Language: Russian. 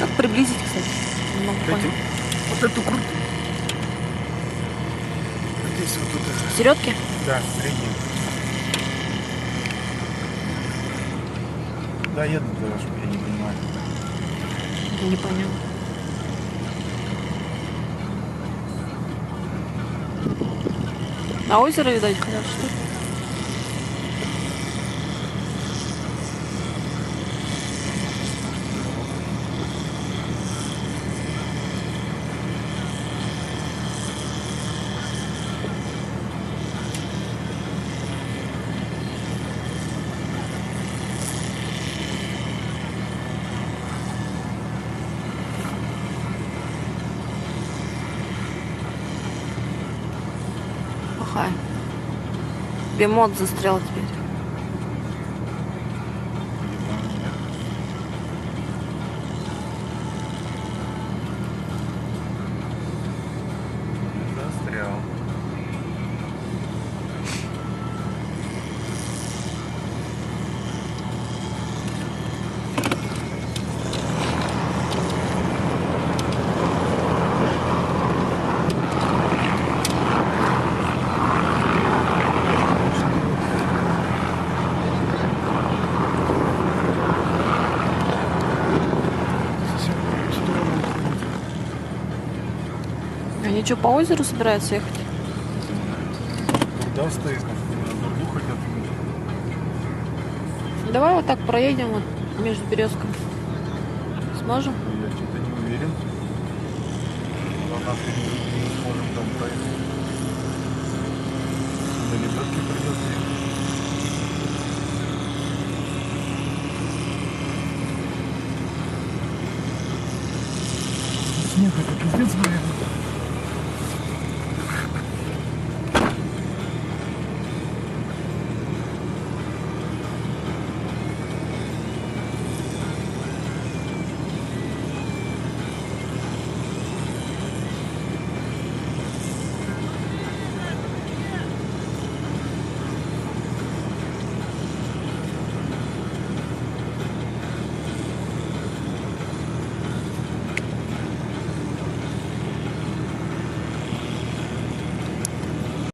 Как приблизить, кстати? Не могу понять. Вот эту крутую. Здесь вот тут. В середке? Да, среднюю. Да, еду туда, чтобы я не понимаю. Не понял. На озеро, видать, хотят, что ли? Ага. Бемот застрял теперь. Застрял. Они что, по озеру собираются ехать? Да, стоит. На дугу хотят. Давай вот так проедем вот между березками. Сможем? Я что-то не уверен. Но нахуй не сможем там проехать. На лебедке придется ехать. Снег это пиздец, наверное.